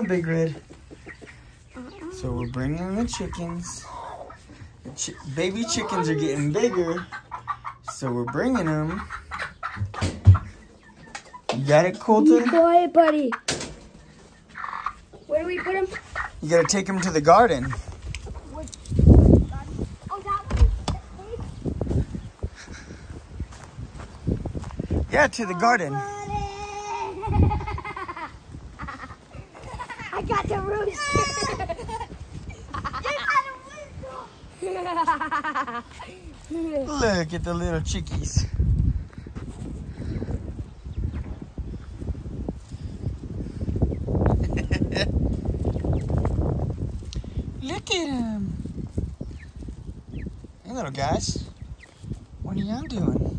Big Red. So we're bringing the chickens. The baby chickens are getting bigger. So we're bringing them. You got it, Colton? Be quiet, buddy. Where do we put him? You gotta take him to the garden. Which garden? Oh, that one. Yeah, to the garden. I got the rooster. Look at the little chickies. Look at them. Hey, little guys. What are y'all doing?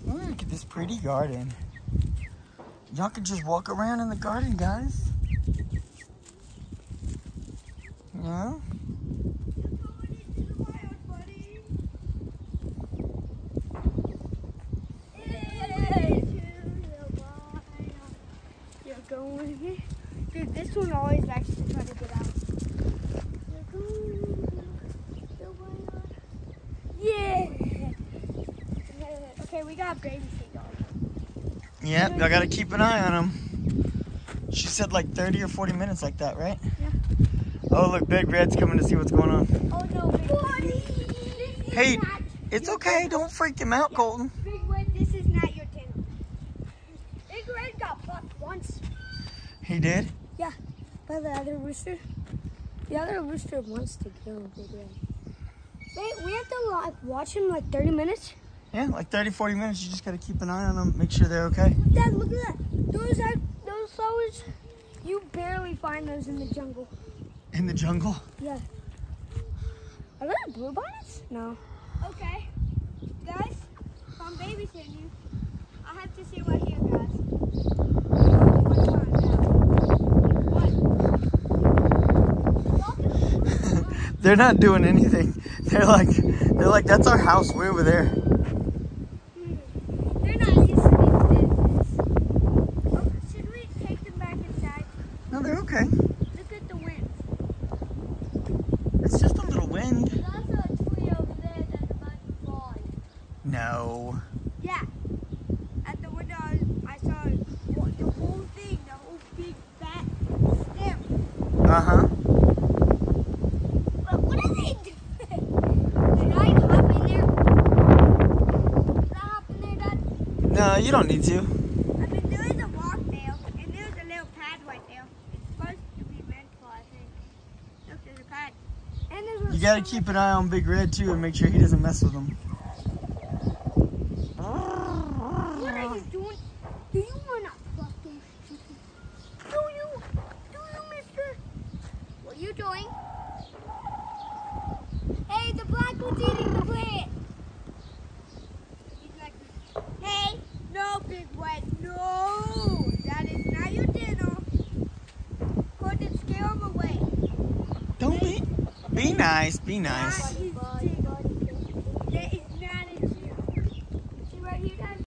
Look at this pretty garden. Y'all can just walk around in the garden, guys. Yeah? Dude, this one always likes to try to get out. Yeah! Okay, we got baby dog. Yep, I gotta keep an eye on them. She said like 30 or 40 minutes like that, right? Yeah. Oh, look, Big Red's coming to see what's going on. Oh no, Big Red. Hey, it's okay. Don't freak him out, Colton. Big Red, this is not your dinner. Big Red got plucked once. He did? Yeah, by the other rooster. The other rooster wants to kill Big Red. Wait, we have to like watch him like 30 minutes? Yeah, like 30, 40 minutes. You just gotta keep an eye on them, make sure they're okay. Dad, look at that. Those flowers, you barely find those in the jungle. In the jungle? Yeah. Are there bluebonnets? No. Okay. Guys, if I'm babysitting you, I have to say right here, guys. One time now. They're not doing anything. They're like, that's our house. We're over there. They're not used to this. Oh, should we take them back inside? No, they're okay. Look at the wind. It's just a little wind. There's also a tree over there that's about to fall. No. Yeah. At the window, I saw the whole thing, the whole big fat stem. Uh-huh. But what are they doing? Did I hop in there? Did I hop in there, Dad? No, you don't need to. I mean, there is a walk there, and there's a little pad right there. It's supposed to be meant for, I think. Look, there's a pad. And there's You gotta keep an eye on Big Red too and make sure he doesn't mess with them. What are you doing? Do you want to fuck those chickens? Do you, mister? What are you doing? Hey, the black one's eating the plant. He's like, hey, no, Big Red, no. That is not your dinner. Go and scare him away. Don't be nice, be nice. He's